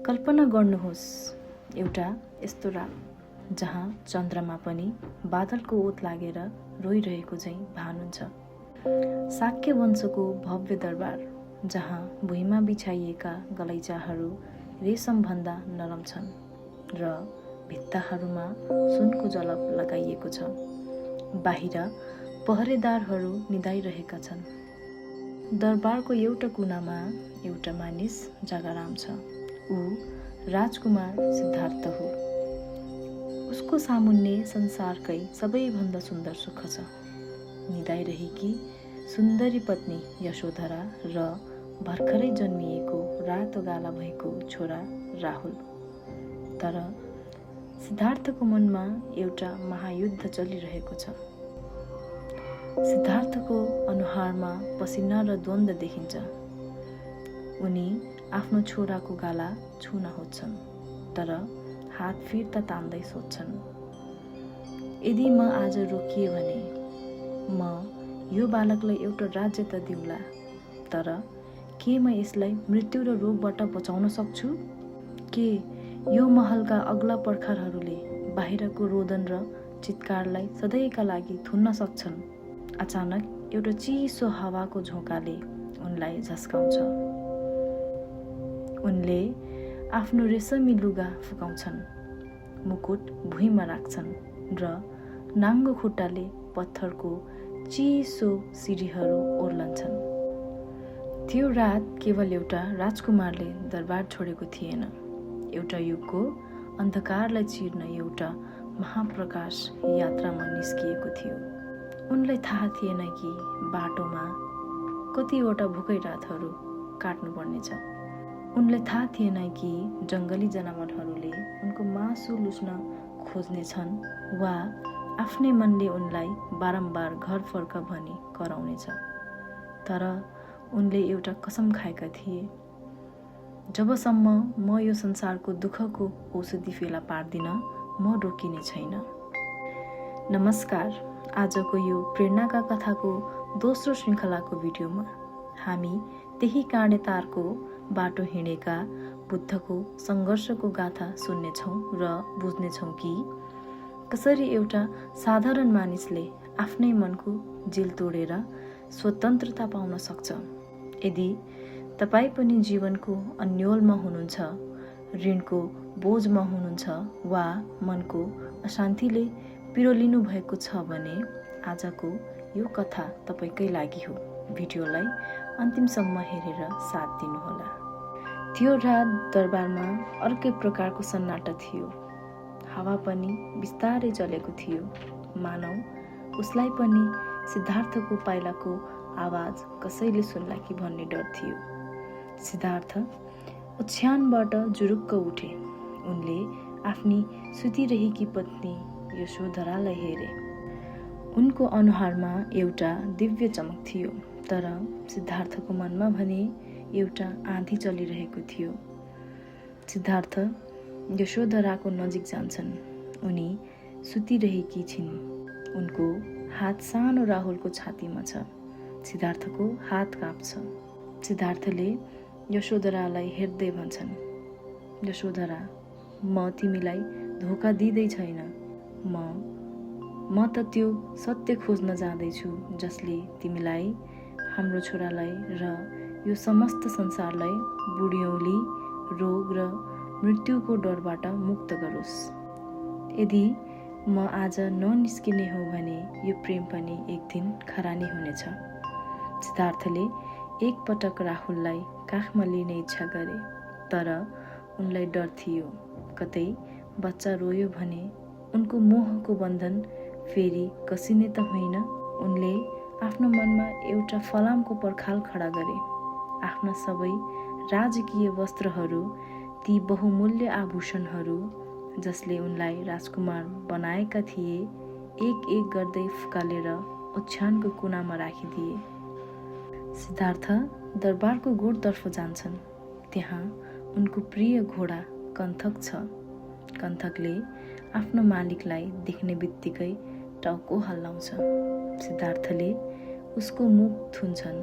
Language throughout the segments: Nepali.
कल्पना गर्नुहोस् एउटा यस्तो रात जहाँ चन्द्रमा पनि बादलको ओत लागेर रोइरहेको झैँ भान हुन्छ। शाक्य वंशको भव्य दरबार जहाँ भुइँमा बिछाइएका गलैँचाहरू रेशमभन्दा नरम छन् र भित्ताहरूमा सुनको जलप लगाइएको छ। बाहिर पहरेदारहरू निदाइरहेका छन्। दरबारको एउटा कुनामा एउटा मानिस जागाराम छ। ऊ राजकुमार सिद्धार्थ हो। उसको सामुन्ने संसारकै सबैभन्दा सुन्दर सुख छ। निदाइरहेकी सुन्दरी पत्नी यशोधरा र भर्खरै जन्मिएको रातो गाला भएको छोरा राहुल। तर सिद्धार्थको मनमा एउटा महायुद्ध चलिरहेको छ। सिद्धार्थको अनुहारमा पसिना र द्वन्द्व देखिन्छ। उनी आफ्नो छोराको गाला छुन खोज्छन्, तर हात फिर्ता तान्दै सोध्छन्, यदि म आज रोकिए भने म यो बालकलाई एउटा राज्य त दिउँला, तर के म यसलाई मृत्यु र रोगबाट बचाउन सक्छु? के यो महलका अग्ला पर्खालहरूले बाहिरको रोदन र चित्कारलाई सधैँका लागि थुन्न सक्छन्? अचानक एउटा चिसो हावाको झोकाले उनलाई झस्काउँछ। उनले आफ्नो रेशमी लुगा फुकाउँछन्, मुकुट भुइँमा राख्छन् र नाङ्गो खुट्टाले पत्थरको चिसो सिँढीहरू ओर्लन्छन्। त्यो रात केवल एउटा राजकुमारले दरबार छोडेको थिएन। एउटा युगको अन्धकारलाई चिर्न एउटा महाप्रकाश यात्रामा निस्किएको थियो। उनलाई थाहा थिएन कि बाटोमा कतिवटा भोकै रातहरू काट्नुपर्नेछ। उनलाई थाहा थिएन कि जङ्गली जनावरहरूले उनको मासु लुस्न खोज्नेछन् वा आफ्नै मनले उनलाई बारम्बार घर फर्क भनी कराउनेछ। तर उनले एउटा कसम खाएका थिए, जबसम्म म यो संसारको दुःखको औषधि फेला पार्दिन म रोकिने छैन। नमस्कार, आजको यो प्रेरणाका कथाको दोस्रो श्रृङ्खलाको भिडियोमा हामी त्यही काँडे तारको बाटो हिँडेका बुद्धको सङ्घर्षको गाथा सुन्नेछौँ र बुझ्नेछौँ कि कसरी एउटा साधारण मानिसले आफ्नै मनको जेल तोडेर स्वतन्त्रता पाउन सक्छ। यदि तपाईँ पनि जीवनको अन्योलमा हुनुहुन्छ, ऋणको बोझमा हुनुहुन्छ वा मनको अशान्तिले पिरोलिनु भएको छ भने आजको यो कथा तपाईँकै लागि हो। भिडियोलाई अन्तिमसम्म हेरेर साथ दिनुहोला। त्यो रात दरबारमा अर्कै प्रकारको सन्नाटा थियो। हावा पनि बिस्तारै चलेको थियो, मानव उसलाई पनि सिद्धार्थको पाइलाको आवाज कसैले सुन्ला कि भन्ने डर थियो। सिद्धार्थ ओछ्यानबाट जुरुक्क उठे। उनले आफ्नी सुतिरहेकी पत्नी यशोधरालाई हेरे। उनको अनुहारमा एउटा दिव्य चमक थियो, तर सिद्धार्थको मनमा भने एउटा आँधी चलिरहेको थियो। सिद्धार्थ यशोधराको नजिक जान्छन्। उनी सुतिरहेकी छिन्। उनको हात सानो राहुलको छातीमा छ। सिद्धार्थको हात काँप्छ। सिद्धार्थले यशोधरालाई हेर्दै भन्छन्, यशोधरा, म तिमीलाई धोका दिँदै छैन। म त त्यो सत्य खोज्न जाँदैछु जसले तिमीलाई, हाम्रो छोरालाई र यो समस्त संसारलाई बुढ्यौली, रोग र मृत्युको डरबाट मुक्त गरोस्। यदि म आज ननिस्किने हो भने यो प्रेम पनि एक दिन खरानी हुनेछ। सिद्धार्थले एकपटक राहुललाई काखमा लिने इच्छा गरे, तर उनलाई डर थियो, कतै बच्चा रोयो भने उनको मोहको बन्धन फेरि कसिने त होइन। उनले आफ्नो मनमा एउटा फलामको पर्खाल खडा गरे। आफ्ना सबै राजकीय वस्त्रहरू, ती बहुमूल्य आभूषणहरू जसले उनलाई राजकुमार बनाएका थिए, एक एक गर्दै फुकालेर ओछ्यानको कुनामा राखिदिए। सिद्धार्थ दरबारको गोठतर्फ जान्छन्। त्यहाँ उनको प्रिय घोडा कन्थक छ। कन्थकले आफ्नो मालिकलाई देख्ने बित्तिकै टाउको हल्लाउँछ। सिद्धार्थले उसको मुख थुन्छन्।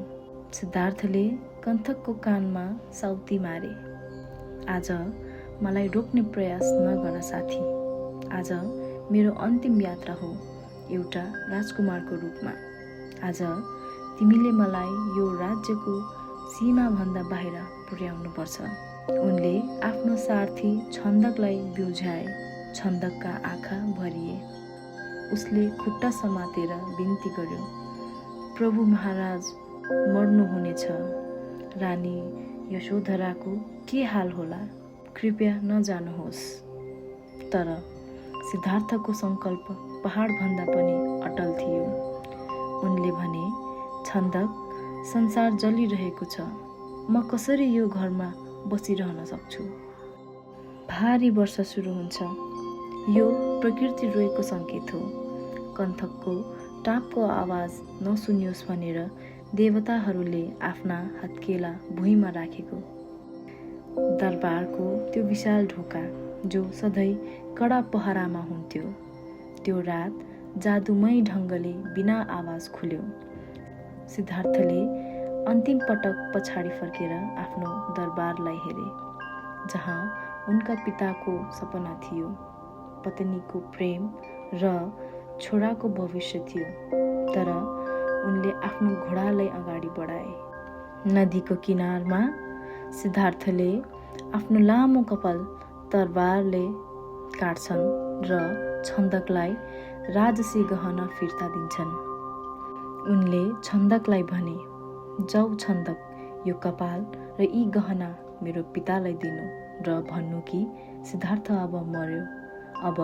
सिद्धार्थले कन्थकको कानमा साउती मारे, आज मलाई रोक्ने प्रयास नगर साथी। आज मेरो अन्तिम यात्रा हो एउटा राजकुमारको रूपमा। आज तिमीले मलाई यो राज्यको सीमाभन्दा बाहिर पुर्याउनुपर्छ। उनले आफ्नो सारथी छन्दकलाई बिउझाए। छन्दकका आँखा भरिए। उसले खुट्टा समातेर बिन्ती गर्यो, प्रभु महाराज मर्नुहुनेछ। रानी यशोधराको के हाल होला? कृपया नजानुहोस्। तर सिद्धार्थको सङ्कल्प पहाडभन्दा पनि अटल थियो। उनले भने, छन्दक, संसार जलिरहेको छ। म कसरी यो घरमा बसिरहन सक्छु? भारी वर्षा सुरु हुन्छ। यो प्रकृति रोएको सङ्केत हो। कन्थकको टापको आवाज नसुनियोस् भनेर देवताहरूले आफ्ना हत्केला भुइँमा राखेको। दरबारको त्यो विशाल ढोका जो सधैँ कडा पहरामा हुन्थ्यो, त्यो रात जादुमय ढङ्गले बिना आवाज खुल्यो। सिद्धार्थले अन्तिम पटक पछाडि फर्केर आफ्नो दरबारलाई हेरे, जहाँ उनका पिताको सपना थियो, पत्नीको प्रेम र छोराको भविष्य थियो। तर उनले आफ्नो घोडालाई अगाडि बढाए। नदीको किनारमा सिद्धार्थले आफ्नो लामो कपाल तरबारले काट्छन् र छन्दकलाई राजसी गहना फिर्ता दिन्छन्। उनले छन्दकलाई भने, जाऊ छन्दक, यो कपाल र यी गहना मेरो पितालाई दिनु र भन्नु कि सिद्धार्थ अब मर्यो। अब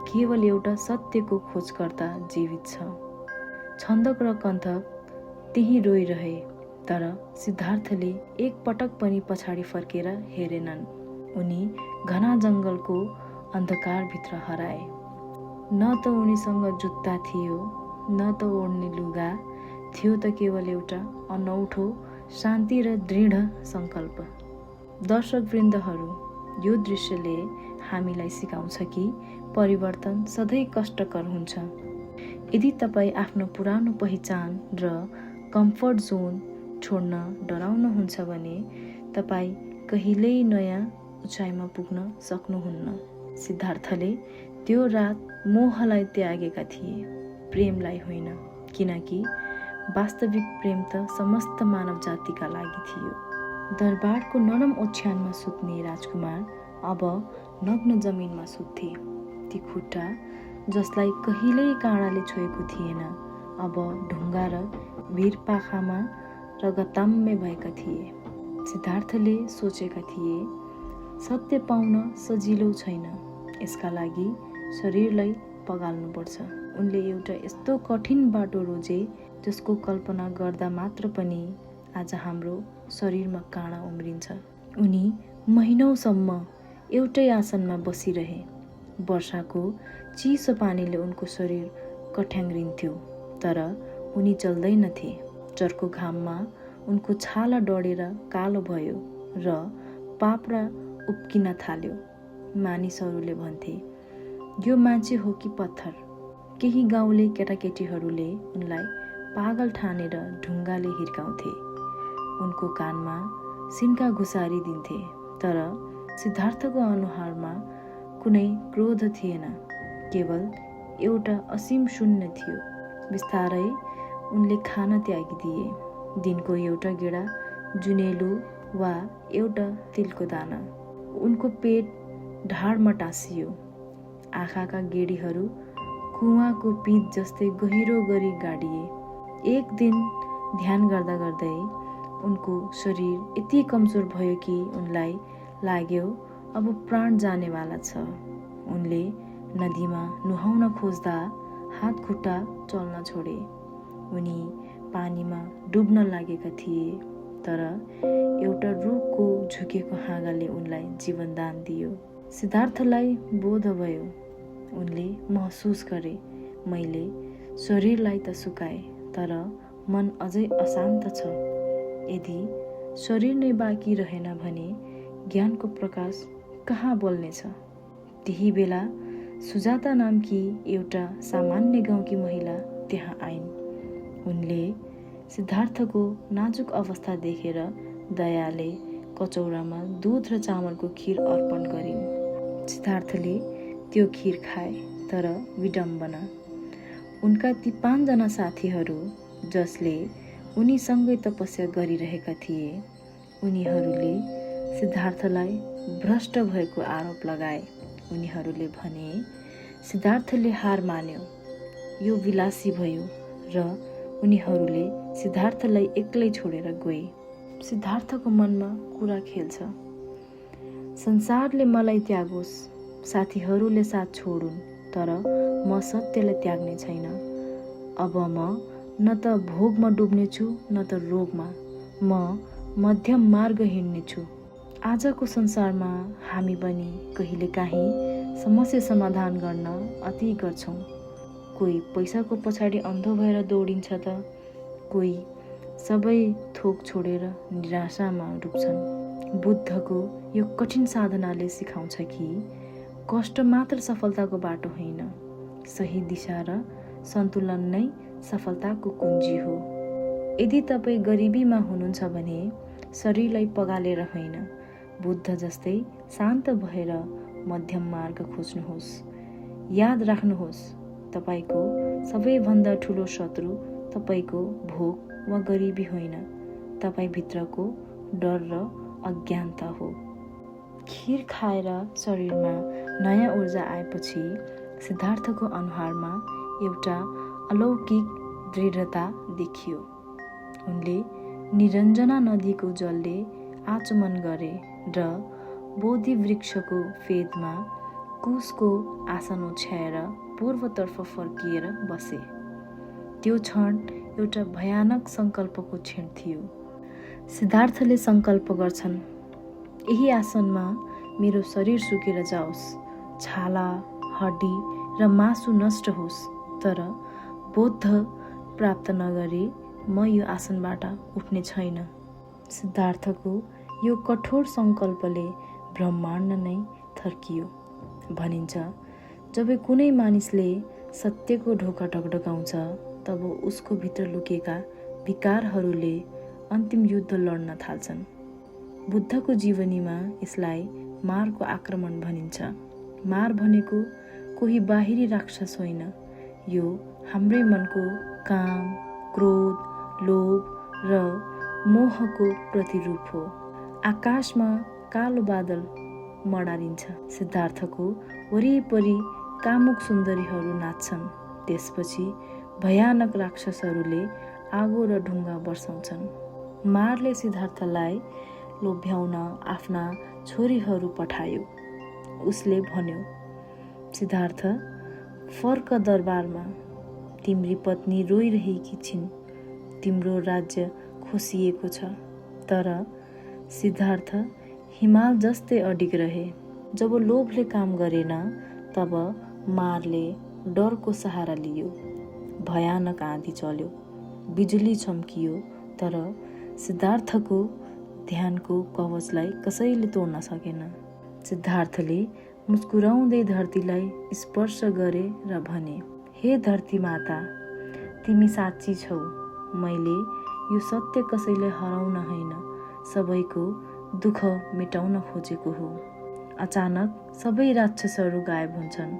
केवल एउटा सत्यको खोजकर्ता जीवित छ। छन्दक र कन्थक त्यहीँ रोइरहे, तर सिद्धार्थले एक पटक पनि पछाडि फर्केर हेरेनन्। उनी घना जङ्गलको अन्धकारभित्र हराए। न त उनीसँग जुत्ता थियो, न त ओढ्ने लुगा थियो, त केवल एउटा अनौठो शान्ति र दृढ सङ्कल्प। दर्शकवृन्दहरू, यो दृश्यले हामीलाई सिकाउँछ कि परिवर्तन सधैँ कष्टकर हुन्छ। यदि तपाईँ आफ्नो पुरानो पहिचान र कम्फर्ट जोन छोड्न डराउनुहुन्छ भने तपाईँ कहिल्यै नयाँ उचाइमा पुग्न सक्नुहुन्न। सिद्धार्थले त्यो रात मोहलाई त्यागेका थिए, प्रेमलाई होइन, किनकि वास्तविक प्रेम त समस्त मानव जातिका लागि थियो। दरबारको नरम ओछ्यानमा सुत्ने राजकुमार अब नग्न जमिनमा सुत्थे। ती खुट्टा जसलाई कहिल्यै काँडाले छोएको थिएन, अब ढुङ्गा र भिरपाखामा रगताम्य भएका थिए। सिद्धार्थले सोचेका थिए, सत्य पाउन सजिलो छैन, यसका लागि शरीरलाई पगाल्नुपर्छ। उनले एउटा यस्तो कठिन बाटो रोजे जसको कल्पना गर्दा मात्र पनि आज हाम्रो शरीरमा काँडा उम्रिन्छ। उनी महिनौसम्म एउटै आसनमा बसिरहे। वर्षाको चिसो पानीले उनको शरीर कठ्याङ्ग्रिन्थ्यो, तर उनी चल्दैनथे। चर्को घाममा उनको छाला डढेर कालो भयो र पाप्रा उब्किन थाल्यो। मानिसहरूले भन्थे, यो मान्छे हो कि पत्थर? केही गाउँले केटाकेटीहरूले उनलाई पागल ठानेर ढुङ्गाले हिर्काउँथे। उनको कानमा सिन्का घुसारी दिन्थे, तर सिद्धार्थको अनुहारमा कुनै क्रोध थिएन, केवल एउटा असीम शून्य थियो। बिस्तारै उनले खान त्यागिदिए। दिनको एउटा गेडा जुनेलु वा एउटा तिलको दाना। उनको पेट ढाडमा टाँसियो। आँखाका गेडीहरू कुवाको पिँध जस्तै गहिरो गरी गाडिए। एक दिन ध्यान गर्दा गर्दै उनको शरीर यति कमजोर भयो कि उनलाई लाग्यो अब प्राण जानेवाला छ। उनले नदीमा नुहाउन खोज्दा हात खुट्टा चल्न छोडे। उनी पानीमा डुब्न लागेका थिए, तर एउटा रुखको झुकेको हाँगाले उनलाई जीवनदान दियो। सिद्धार्थलाई बोध भयो। उनले महसुस गरे, मैले शरीरलाई त सुकाए, तर मन अझै अशान्त छ। यदि शरीर नै बाँकी रहेन भने ज्ञानको प्रकाश कहाँ बोल्नेछ? त्यही बेला सुजाता नामकी एउटा सामान्य गाउँकी महिला त्यहाँ आइन्। उनले सिद्धार्थको नाजुक अवस्था देखेर दयाले कचौरामा दुध र चामलको खीर अर्पण गरिन्। सिद्धार्थले त्यो खीर खाए, तर विडम्बना, उनका ती 5 जना साथीहरू जसले उनीसँगै तपस्या गरिरहेका थिए, उनीहरूले सिद्धार्थलाई भ्रष्ट भएको आरोप लगाए। उनीहरूले भने सिद्धार्थले हार मान्यो, यो विलासी भयो, र उनीहरूले सिद्धार्थलाई एक्लै छोडेर गए। सिद्धार्थको मनमा कुरा खेल्छ, संसारले मलाई त्यागोस्, साथीहरूले साथ छोडुन्, तर म सत्यलाई त्याग्ने छैन। अब म न त भोगमा डुब्नेछु न त रोगमा, म मध्यम मार्ग हिँड्नेछु। आजको संसारमा हामी पनि कहिलेकाहीँ समस्या समाधान गर्न अति गर्छौँ। कोही पैसाको पछाडि अन्धो भएर दौडिन्छ त कोही सबै थोक छोडेर निराशामा डुब्छन्। बुद्धको यो कठिन साधनाले सिकाउँछ कि कष्ट मात्र सफलताको बाटो होइन, सही दिशा र सन्तुलन नै सफलताको कुञ्जी हो। यदि तपाईँ गरिबीमा हुनुहुन्छ भने शरीरलाई पगालेर होइन, बुद्ध जस्तै शान्त भएर मध्यम मार्ग खोज्नुहोस्। याद राख्नुहोस्, तपाईँको सबैभन्दा ठुलो शत्रु तपाईँको भोग वा गरिबी होइन, तपाईँभित्रको डर र अज्ञानता हो। खीर खाएर शरीरमा नयाँ ऊर्जा आएपछि सिद्धार्थको अनुहारमा एउटा अलौकिक दृढता देखियो। उनले निरञ्जना नदीको जलले आचमन गरे र बोधि वृक्षको फेदमा कुशको आसन ओछ्याएर पूर्वतर्फ फर्किएर बसे। त्यो क्षण एउटा भयानक सङ्कल्पको क्षण थियो। सिद्धार्थले सङ्कल्प गर्छन्, यही आसनमा मेरो शरीर सुकेर जाओस्, छाला, हड्डी र मासु नष्ट होस्, तर बोध प्राप्त नगरी म यो आसनबाट उठ्ने छैन। सिद्धार्थको यो कठोर सङ्कल्पले ब्रह्माण्ड नै थर्कियो। भनिन्छ, जब कुनै मानिसले सत्यको ढोका ढकढकाउँछ तब उसको भित्र लुकेका विकारहरूले अन्तिम युद्ध लड्न थाल्छन्। बुद्धको जीवनीमा यसलाई मारको आक्रमण भनिन्छ। मार भनेको कोही बाहिरी राक्षस होइन, यो हाम्रै मनको काम, क्रोध, लोभ र मोहको प्रतिरूप हो। आकाशमा कालो बादल मडारिन्छ, सिद्धार्थको वरिपरि कामुक सुन्दरीहरू नाच्छन्। त्यसपछि भयानक राक्षसहरूले आगो र ढुङ्गा बर्साउँछन्। मारले सिद्धार्थलाई लोभ्याउन आफ्ना छोरीहरू पठायो। उसले भन्यो, सिद्धार्थ, फर्क दरबारमा, तिम्री पत्नी रोइरहेकी छिन्, तिम्रो राज्य खोसिएको छ। तर सिद्धार्थ हिमाल जस्तै अडिग रहे। जब लोभले काम गरेन तब मारले डरको सहारा लियो। भयानक आँधी चल्यो, बिजुली चम्कियो, तर सिद्धार्थको ध्यानको कवचलाई कसैले तोड्न सकेन। सिद्धार्थले मुस्कुराउँदै धरतीलाई स्पर्श गरे र भने, हे धरती माता, तिमी साँच्ची छौ। मैले यो सत्य कसैले हराउन होइन, सबैको दुःख मेटाउन खोजेको हो। अचानक सबै राक्षसहरू गायब हुन्छन्।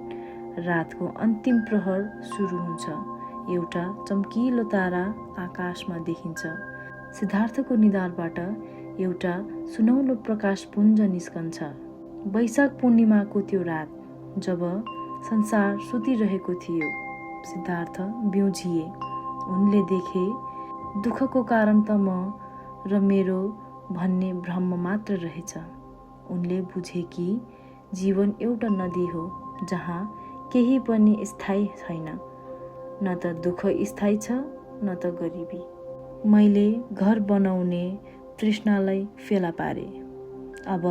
रातको अन्तिम प्रहर सुरु हुन्छ। एउटा चम्किलो तारा आकाशमा देखिन्छ। सिद्धार्थको निधारबाट एउटा सुनौलो प्रकाशपुञ्ज निस्कन्छ। वैशाख पूर्णिमाको त्यो रात, जब संसार सुतिरहेको थियो, सिद्धार्थ बिउझिए। उनले देखे, दुःखको कारण त म र मेरो भन्ने भ्रम मात्र रहेछ। उनले बुझे कि जीवन एउटा नदी हो जहाँ केही पनि स्थायी छैन, न त दुःख स्थायी छ न त गरिबी। मैले घर बनाउने तृष्णालाई फेला पारे। अब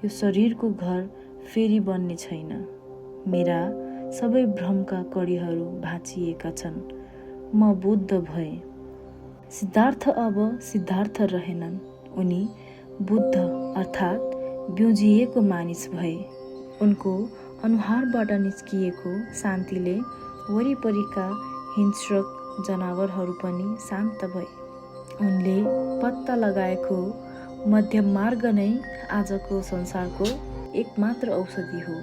यो शरीरको घर फेरि बन्ने छैन। मेरा सबै भ्रमका कडीहरू भाँचिएका छन्। म बुद्ध भए। सिद्धार्थ अब सिद्धार्थ रहेनन्, उनी बुद्ध अर्थात् बिउजिएको मानिस भए। उनको अनुहारबाट निस्किएको शान्तिले वरिपरिका हिंस्रक जनावरहरू पनि शान्त भए। उनले पत्ता लगाएको मध्यम मार्ग नै आजको संसारको एकमात्र औषधि हो।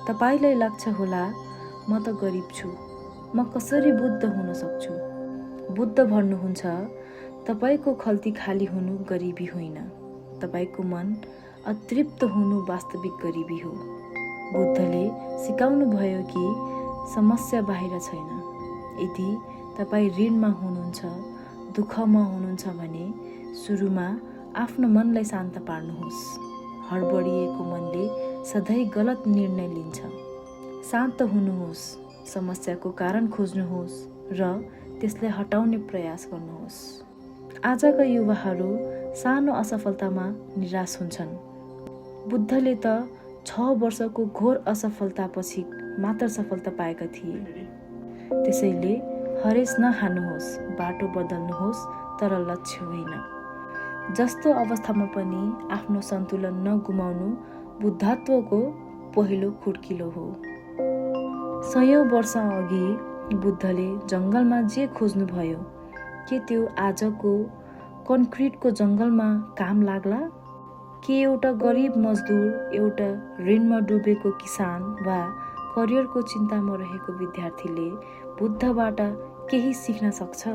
तपाईलाई लाग्छ होला म त गरिब छु, म कसरी बुद्ध हुन सक्छु? बुद्ध भन्नुहुन्छ तपाईको खल्ती खाली हुनु गरिबी होइन, तपाईको मन अतृप्त हुनु वास्तविक गरिबी हो। बुद्धले सिकाउनु भयो कि समस्या बाहिर छैन। यदि तपाईँ ऋणमा हुनुहुन्छ, दुःखमा हुनुहुन्छ भने सुरुमा आफ्नो मनलाई शान्त पार्नुहोस्। हडबडिएको मनले सधैँ गलत निर्णय लिन्छ। शान्त हुनुहोस्, समस्याको कारण खोज्नुहोस् र त्यसलाई हटाउने प्रयास गर्नुहोस्। आजका युवाहरू सानो असफलतामा निराश हुन्छन्। बुद्धले त 6 वर्षको घोर असफलतापछि मात्र सफलता पाएका थिए। त्यसैले हरेस नखानुहोस्, बाटो बदल्नुहोस् तर लक्ष्य होइन। जस्तो अवस्थामा पनि आफ्नो सन्तुलन नगुमाउनु बुद्धत्वको पहिलो खुड्किलो हो। सयौं वर्ष अघि बुद्धले जङ्गलमा जे खोज्नुभयो, के त्यो आजको कन्क्रिटको जङ्गलमा काम लाग्ला? के एउटा गरिब मजदुर, एउटा ऋणमा डुबेको किसान वा करियरको चिन्तामा रहेको विद्यार्थीले बुद्धबाट केही सिक्न सक्छ?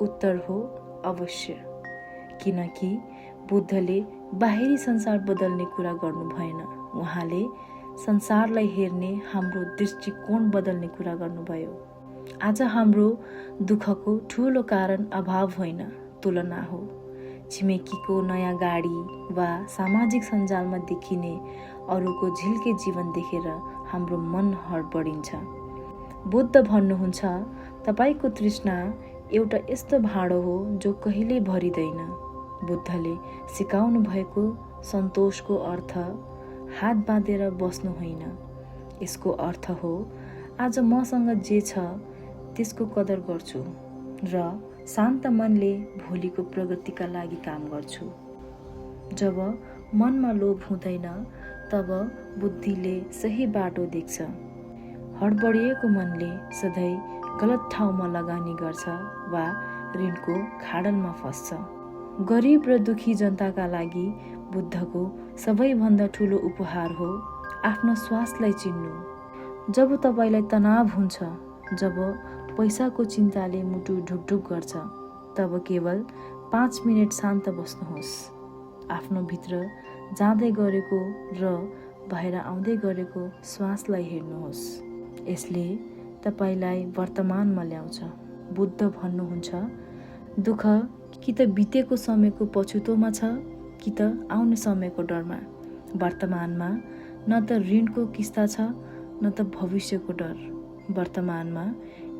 उत्तर हो अवश्य। किनकि बुद्धले बाहिरी संसार बदल्ने कुरा गर्नु भएन, उहाँले संसारलाई हेर्ने हाम्रो दृष्टिकोण बदल्ने कुरा गर्नुभयो। आज हाम्रो दुःखको ठूलो कारण अभाव होइन, तुलना हो। छिमेकीको नयाँ गाडी वा सामाजिक सञ्जालमा देखिने अरूको झिल्के जीवन देखेर हाम्रो मन हडबडिन्छ। बुद्ध भन्नुहुन्छ तपाईको तृष्णा एउटा यस्तो भाँडो हो जो कहिल्यै भरिँदैन। बुद्धले सिकाउनु भएको सन्तोषको अर्थ हात बाँधेर बस्नु होइन। यसको अर्थ हो आज मसँग जे छ त्यसको कदर गर्छु र शान्त मनले भोलिको प्रगतिका लागि काम गर्छु। जब मनमा लोभ हुँदैन तब बुद्धिले सही बाटो देख्छ। हडबडिएको मनले सधैँ गलत ठाउँमा लगानी गर्छ वा ऋणको खाडलमा फस्छ। गरिब र दुखी जनताका लागि बुद्धको सबैभन्दा ठुलो उपहार हो आफ्नो श्वासलाई चिन्नु। जब तपाईलाई तनाव हुन्छ, जब पैसाको चिन्ताले मुटु ढुकढुक गर्छ, तब केवल 5 मिनट शान्त बस्नुहोस्। आफ्नो भित्र जाँदै गरेको र बाहिर आउँदै गरेको श्वासलाई हेर्नुहोस्। यसले तपाईलाई वर्तमानमा ल्याउँछ। बुद्ध भन्नुहुन्छ दुःख कि त बितेको समयको पछुतोमा छ कि त आउने समयको डरमा। वर्तमानमा न त ऋणको किस्ता छ न त भविष्यको डर। वर्तमानमा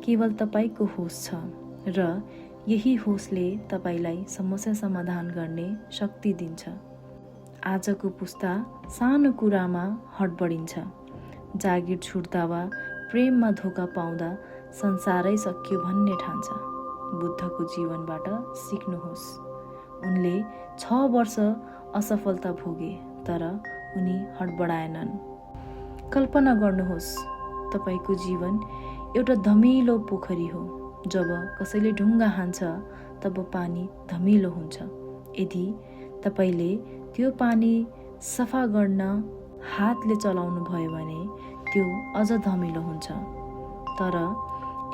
केवल तपाईको होस छ र यही होसले तपाईलाई समस्या समाधान गर्ने शक्ति दिन्छ। आजको पुस्ता सानो कुरामा हडबडिन्छ। जागिर छुट्दा वा प्रेममा धोका पाउँदा संसारै सकियो भन्ने ठान्छ। बुद्धको जीवनबाट सिक्नुहोस्। उनले 6 वर्ष असफलता भोगे तर उनी हडबडाएनन्। कल्पना गर्नुहोस् तपाईको जीवन एउटा धमिलो पोखरी हो। जब कसैले ढुङ्गा हान्छ तब पानी धमिलो हुन्छ। यदि तपाईले त्यो पानी सफा गर्न हातले चलाउनु भयो भने त्यो अझ धमिलो हुन्छ। तर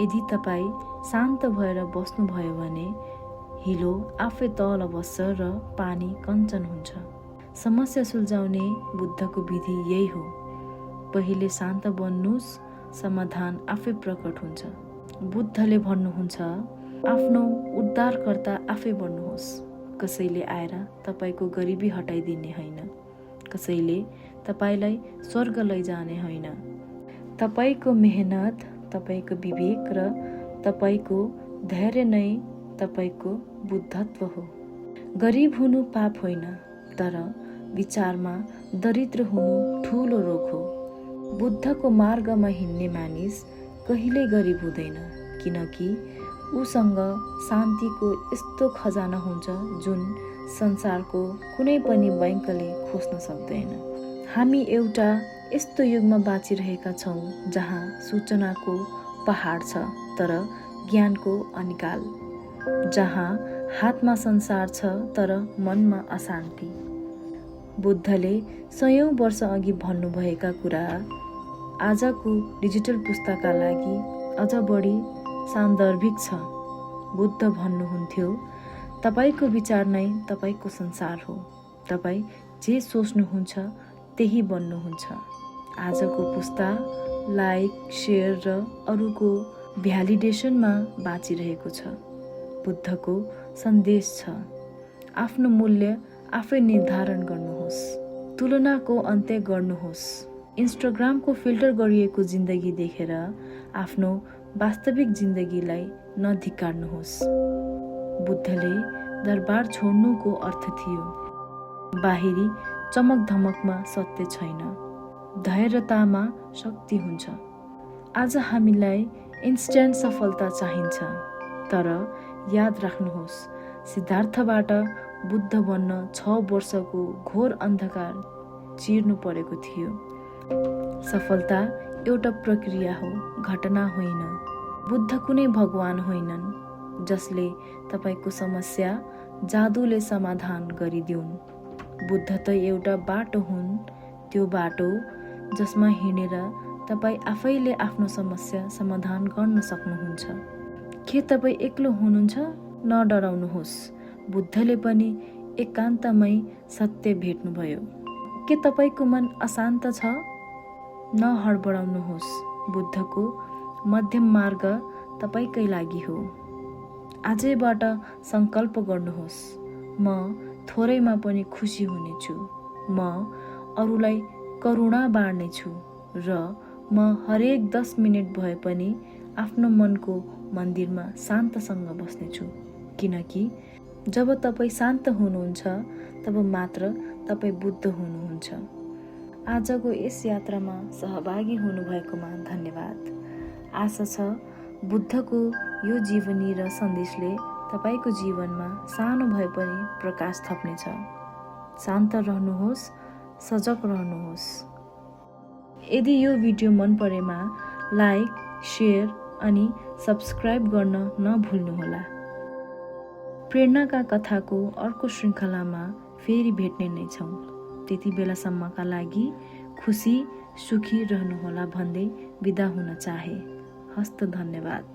यदि तपाईँ शान्त भएर बस्नुभयो भने हिलो आफै तल बस्छ र पानी कञ्चन हुन्छ। समस्या सुल्झाउने बुद्धको विधि यही हो। पहिले शान्त बन्नुस्, समाधान आफै प्रकट हुन्छ। बुद्धले भन्नुहुन्छ आफ्नो उद्धारकर्ता आफै बन्नुहोस्। कसैले आएर तपाईको गरिबी हटाइदिने होइन, कसैले तपाईलाई स्वर्ग लैजाने होइन। तपाईको मेहनत, तपाईको विवेक र तपाईको धैर्य नै तपाईको बुद्धत्व हो। गरिब हुनु पाप होइन, तर विचारमा दरिद्र हुनु ठूलो रोग हो। बुद्धको मार्गमा हिँड्ने मानिस कहिल्यै गरिब हुँदैन, किनकि उसँग शान्तिको यस्तो खजाना हुन्छ जुन संसारको कुनै पनि बैंकले खोज्न सक्दैन। हामी एउटा यस्तो युगमा बाँचिरहेका छौँ जहाँ सूचनाको पहाड छ तर ज्ञानको अनिकाल, जहाँ हातमा संसार छ तर मनमा अशान्ति। बुद्धले 100औं वर्ष अघि भन्नुभएका कुरा आजको डिजिटल पुस्ताका लागि अझ बढी सान्दर्भिक छ। बुद्ध भन्नुहुन्थ्यो, तपाईको विचार नै तपाईको संसार हो। तपाईँ जे सोच्नुहुन्छ त्यही बन्नुहुन्छ। आजको पुस्ता लाइक, सेयर र अरूको भ्यालिडेसनमा बाँचिरहेको छ। बुद्धको सन्देश छ, आफ्नो मूल्य आफै निर्धारण गर्नुहोस्। तुलनाको अन्त्य गर्नुहोस्। इन्स्टाग्रामको फिल्टर गरिएको जिन्दगी देखेर आफ्नो वास्तविक जिन्दगीलाई नधिक्कार्नुहोस्। बुद्धले दरबार छोड्नुको अर्थ थियो, बाहिरी चमक धमकमा सत्य छैन, धैर्यतामा शक्ति हुन्छ। आज हामीलाई इन्स्ट्यान्ट सफलता चाहिन्छ, तर याद राख्नुहोस्, सिद्धार्थबाट बुद्ध बन्न 6 वर्षको घोर अन्धकार चिर्नु परेको थियो। सफलता एउटा प्रक्रिया हो, घटना होइन। बुद्ध कुनै भगवान होइनन् जसले तपाईको समस्या जादुले समाधान गरिदिउन्। बुद्ध त एउटा बाटो हुन्, त्यो बाटो जसमा हिँडेर तपाईँ आफैले आफ्नो समस्या समाधान गर्न सक्नुहुन्छ। के तपाईँ एक्लो हुनुहुन्छ? नडराउनुहोस्, बुद्धले पनि एकान्तमै सत्य भेट्नुभयो। के तपाईँको मन अशान्त छ? नहडबडाउनुहोस्, बुद्धको मध्यम मार्ग तपाईँकै लागि हो। आजैबाट सङ्कल्प गर्नुहोस्, म थोरैमा पनि खुसी हुनेछु, म अरूलाई करुणा बाँड्नेछु र म हरेक 10 मिनेट भए पनि आफ्नो मनको मन्दिरमा शान्तसँग बस्नेछु। किनकि जब तपाईँ शान्त हुनुहुन्छ तब मात्र तपाईँ बुद्ध हुनुहुन्छ। आजको यस यात्रामा सहभागी हुनुभएकोमा धन्यवाद। आशा छ बुद्धको यो जीवनी र सन्देशले तपाईँको जीवनमा सानो भए पनि प्रकाश थप्नेछ। शान्त रहनुहोस्, सजग रहनुहोस्। यदि यो भिडियो मन परेमा लाइक, सेयर अनि सब्सक्राइब गर्न नभुल्नुहोला। प्रेरणाका कथाको अर्को श्रृङ्खलामा फेरि भेट्ने नै छौँ। त्यति बेलासम्मका लागि खुसी, सुखी रहनुहोला भन्दै बिदा हुन चाहे। हस्त धन्यवाद।